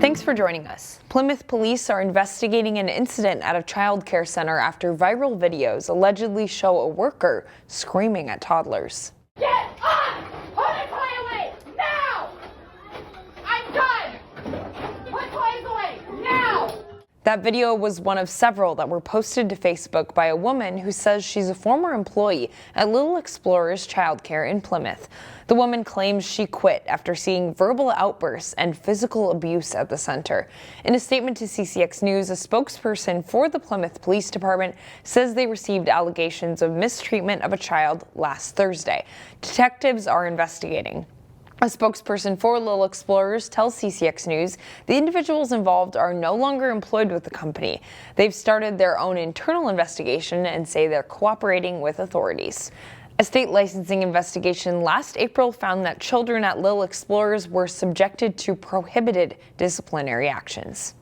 Thanks for joining us. Plymouth police are investigating an incident at a childcare center after viral videos allegedly show a worker screaming at toddlers. Get up! Put the toy away! Now! I'm done! Put toys away! Now! That video was one of several that were posted to Facebook by a woman who says she's a former employee at Little Explorers Childcare in Plymouth. The woman claims she quit after seeing verbal outbursts and physical abuse at the center. In a statement to CCX News, a spokesperson for the Plymouth Police Department says they received allegations of mistreatment of a child last Thursday. Detectives are investigating. A spokesperson for Little Explorers tells CCX News the individuals involved are no longer employed with the company. They've started their own internal investigation and say they're cooperating with authorities. A state licensing investigation last April found that children at Little Explorers were subjected to prohibited disciplinary actions.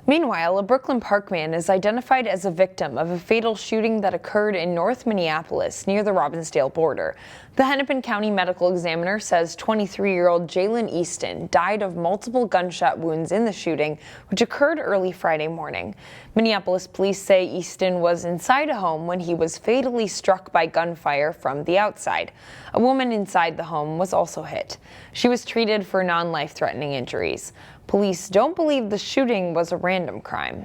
Meanwhile, a Brooklyn Park man is identified as a victim of a fatal shooting that occurred in North Minneapolis near the Robbinsdale border. The Hennepin County Medical Examiner says 23-year-old Jalen Easton died of multiple gunshot wounds in the shooting, which occurred early Friday morning. Minneapolis police say Easton was inside a home when he was fatally struck by gunfire from the outside. A woman inside the home was also hit. She was treated for non-life-threatening injuries. Police don't believe the shooting was a random crime.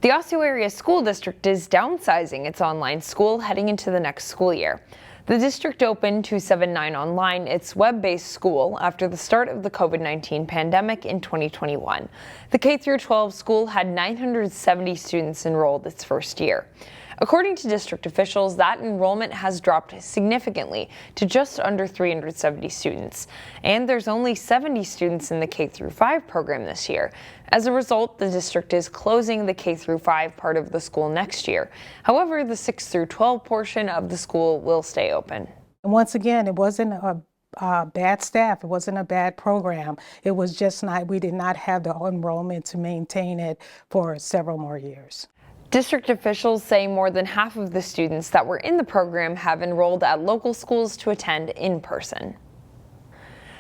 The Osseo area school district is downsizing its online school heading into the next school year. The district opened 279 Online, its web-based school, after the start of the COVID-19 pandemic in 2021. The K-12 school had 970 students enrolled its first year. According to district officials, that enrollment has dropped significantly to just under 370 students. And there's only 70 students in the K-5 program this year. As a result, the district is closing the K-5 part of the school next year. However, the 6-12 portion of the school will stay open. And once again, it wasn't a bad staff. It wasn't a bad program. It was just we did not have the enrollment to maintain it for several more years. District officials say more than half of the students that were in the program have enrolled at local schools to attend in person.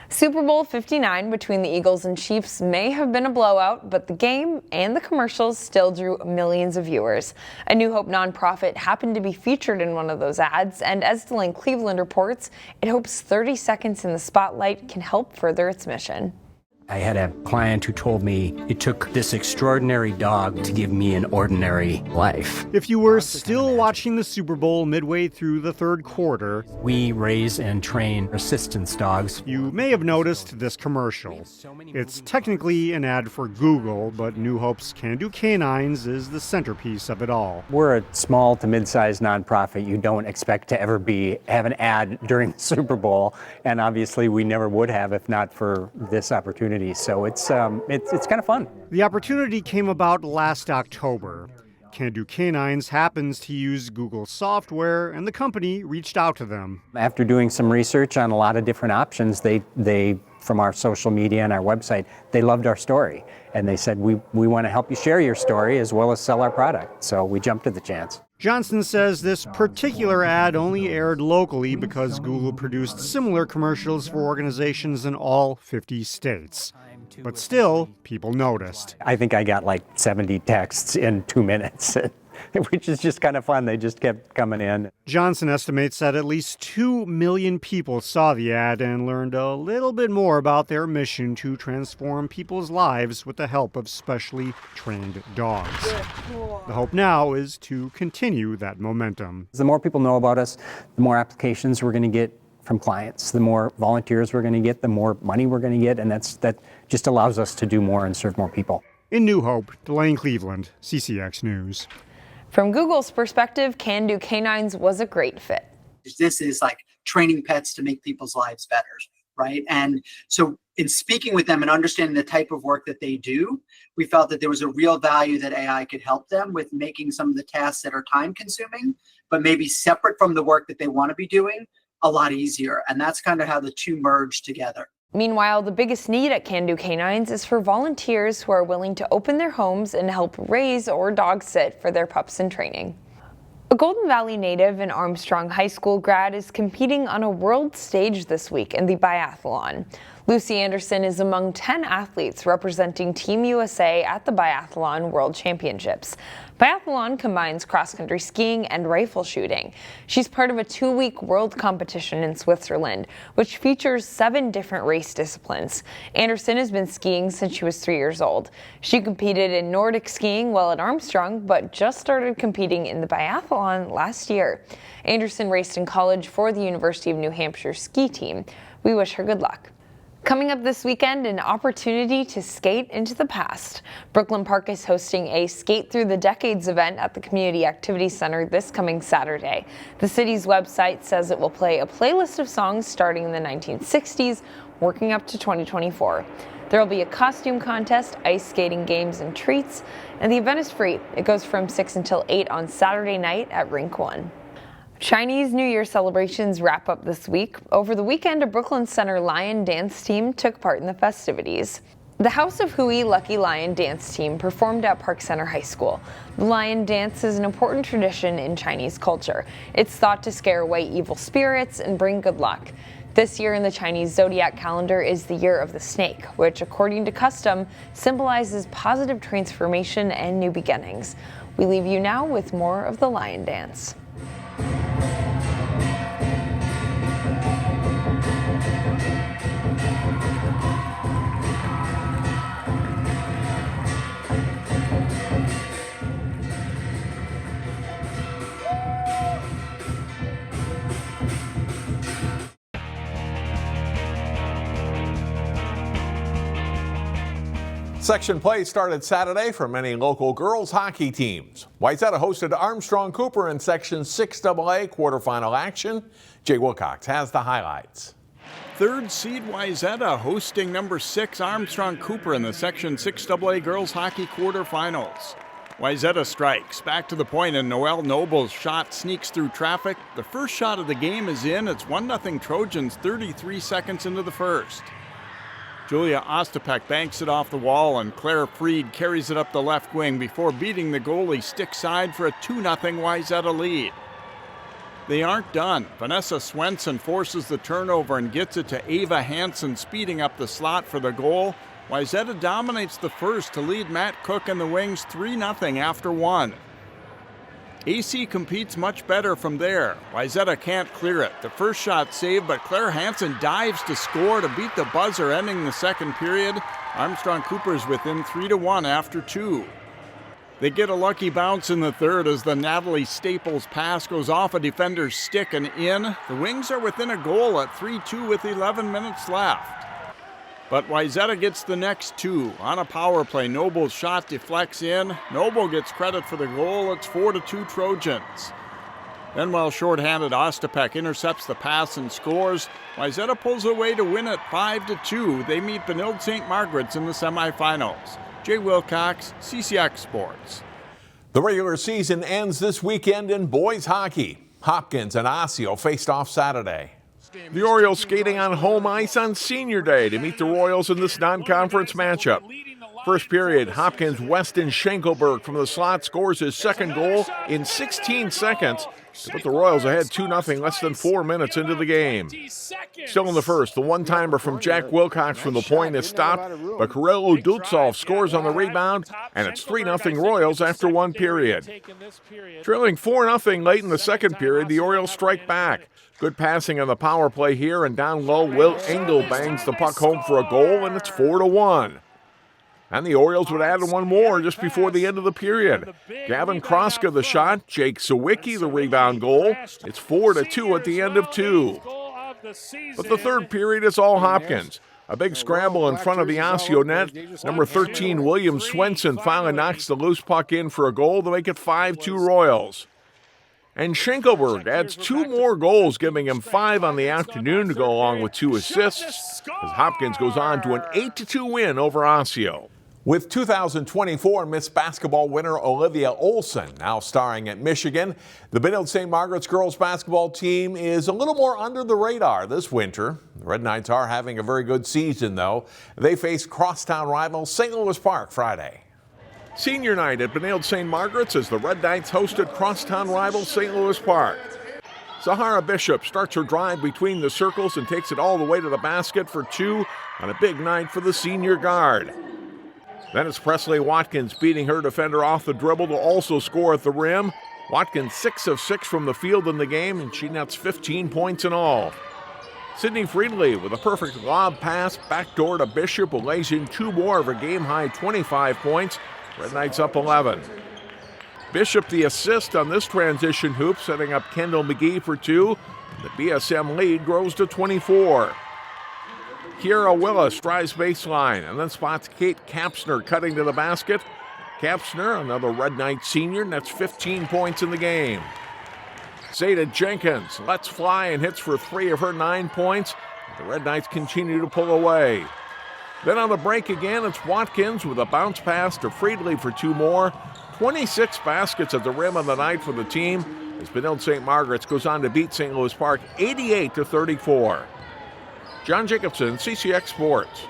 Super Bowl 59 between the Eagles and Chiefs may have been a blowout, but the game and the commercials still drew millions of viewers. A New Hope nonprofit happened to be featured in one of those ads, and as Delaney Cleveland reports, it hopes 30 seconds in the spotlight can help further its mission. I had a client who told me it took this extraordinary dog to give me an ordinary life. If you were still watching the Super Bowl midway through the third quarter, we raise and train assistance dogs. You may have noticed this commercial. It's technically an ad for Google, but New Hope's Can Do Canines is the centerpiece of it all. We're a small to mid-sized nonprofit. You don't expect to ever have an ad during the Super Bowl, and obviously we never would have if not for this opportunity. So it's kind of fun. The opportunity came about last October. Can Do Canines happens to use Google software, and the company reached out to them. After doing some research on a lot of different options, they from our social media and our website, they loved our story. And they said, we want to help you share your story as well as sell our product. So we jumped at the chance. Johnson says this particular ad only aired locally because Google produced similar commercials for organizations in all 50 states. But still, people noticed. I think I got like 70 texts in 2 minutes, which is just kind of fun. They just kept coming in. Johnson estimates that at least 2 million people saw the ad and learned a little bit more about their mission to transform people's lives with the help of specially trained dogs. The hope now is to continue that momentum. The more people know about us, the more applications we're going to get from clients, the more volunteers we're going to get, the more money we're going to get, and that just allows us to do more and serve more people. In New Hope, Delaney Cleveland, CCX News. From Google's perspective, Can Do Canines was a great fit. This is like training pets to make people's lives better, right? And so in speaking with them and understanding the type of work that they do, we felt that there was a real value that AI could help them with making some of the tasks that are time consuming, but maybe separate from the work that they want to be doing, a lot easier. And that's kind of how the two merge together. Meanwhile, the biggest need at Can Do Canines is for volunteers who are willing to open their homes and help raise or dog sit for their pups in training. A Golden Valley native and Armstrong High School grad is competing on a world stage this week in the Biathlon. Lucy Anderson is among 10 athletes representing Team USA at the Biathlon World Championships. Biathlon combines cross-country skiing and rifle shooting. She's part of a 2-week world competition in Switzerland, which features 7 different race disciplines. Anderson has been skiing since she was 3 years old. She competed in Nordic skiing while at Armstrong, but just started competing in the biathlon last year. Anderson raced in college for the University of New Hampshire ski team. We wish her good luck. Coming up this weekend, an opportunity to skate into the past. Brooklyn Park is hosting a Skate Through the Decades event at the Community Activity Center this coming Saturday. The city's website says it will play a playlist of songs starting in the 1960s, working up to 2024. There will be a costume contest, ice skating games, and treats, and the event is free. It goes from 6 until 8 on Saturday night at Rink 1. Chinese New Year celebrations wrap up this week. Over the weekend, a Brooklyn Center Lion dance team took part in the festivities. The House of Hui Lucky Lion dance team performed at Park Center High School. The lion dance is an important tradition in Chinese culture. It's thought to scare away evil spirits and bring good luck. This year in the Chinese zodiac calendar is the Year of the Snake, which, according to custom, symbolizes positive transformation and new beginnings. We leave you now with more of the lion dance. Section play started Saturday for many local girls hockey teams. Wayzata hosted Armstrong Cooper in Section 6AA quarterfinal action. Jay Wilcox has the highlights. Third seed Wayzata hosting number 6 Armstrong Cooper in the Section 6AA girls hockey quarterfinals. Wayzata strikes back to the point and Noelle Noble's shot sneaks through traffic. The first shot of the game is in. It's 1-0 Trojans 33 seconds into the first. Julia Ostapek banks it off the wall and Claire Freed carries it up the left wing before beating the goalie stick side for a 2-0 Wayzata lead. They aren't done. Vanessa Swenson forces the turnover and gets it to Ava Hansen speeding up the slot for the goal. Wayzata dominates the first to lead Matt Cook and the Wings 3-0 after 1. AC competes much better from there. Wayzata can't clear it. The first shot saved, but Claire Hansen dives to score to beat the buzzer, ending the second period. Armstrong Cooper's within 3-1 after 2. They get a lucky bounce in the third as the Natalie Staples pass goes off a defender's stick and in. The Wings are within a goal at 3-2 with 11 minutes left. But Wayzata gets the next 2. On a power play, Noble's shot deflects in. Noble gets credit for the goal. It's 4-2 Trojans. Then while shorthanded, Ostapek intercepts the pass and scores. Wayzata pulls away to win it 5-2. They meet Benilde-St. Margaret's in the semifinals. Jay Wilcox, CCX Sports. The regular season ends this weekend in boys hockey. Hopkins and Osseo faced off Saturday. The Orioles skating on home ice on Senior Day to meet the Royals in this non-conference matchup. First period, Hopkins Weston Schenkelberg from the slot scores his second goal in 16 seconds to put the Royals ahead 2-0 less than 4 minutes into the game. Still in the first, the one-timer from Jack Wilcox from the point is stopped, but Karelo Dutsov scores on the rebound, and it's 3-0 Royals after 1 period. Trailing 4-0 late in the second period, the Orioles strike back. Good passing on the power play here, and down low, Will Engel bangs the puck home for a goal, and it's 4-1. And the Orioles would add one more just before the end of the period. Gavin Kroska the shot, Jake Sawicki the rebound goal. It's 4-2 at the end of 2. But the third period is all Hopkins. A big scramble in front of the Osseo net. Number 13, William Swenson finally knocks the loose puck in for a goal to make it 5-2 Royals. And Schenkelberg adds 2 more goals, giving him 5 on the afternoon to go along with 2 assists, as Hopkins goes on to an 8-2 win over Osseo. With 2024 Miss Basketball winner Olivia Olson now starring at Michigan, the Benilde-St. Margaret's girls basketball team is a little more under the radar this winter. The Red Knights are having a very good season, though. They face crosstown rival St. Louis Park Friday. Senior night at Benilde-St. Margaret's as the Red Knights hosted crosstown rival St. Louis Park. Zahara Bishop starts her drive between the circles and takes it all the way to the basket for 2 on a big night for the senior guard. Then it's Presley Watkins beating her defender off the dribble to also score at the rim. Watkins 6 of 6 from the field in the game, and she nets 15 points in all. Sydney Friedley with a perfect lob pass backdoor to Bishop, who lays in 2 more of her game-high 25 points. Red Knights up 11. Bishop the assist on this transition hoop, setting up Kendall McGee for 2. The BSM lead grows to 24. Kiera Willis drives baseline and then spots Kate Kapsner cutting to the basket. Kapsner, another Red Knight senior, nets 15 points in the game. Zeta Jenkins lets fly and hits for 3 of her 9 points. The Red Knights continue to pull away. Then on the break again, it's Watkins with a bounce pass to Friedley for 2 more. 26 baskets at the rim on the night for the team as Benilde-St. Margaret's goes on to beat St. Louis Park 88-34. John Jacobson, CCX Sports.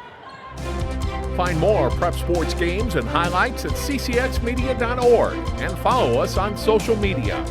Find more prep sports games and highlights at ccxmedia.org and follow us on social media.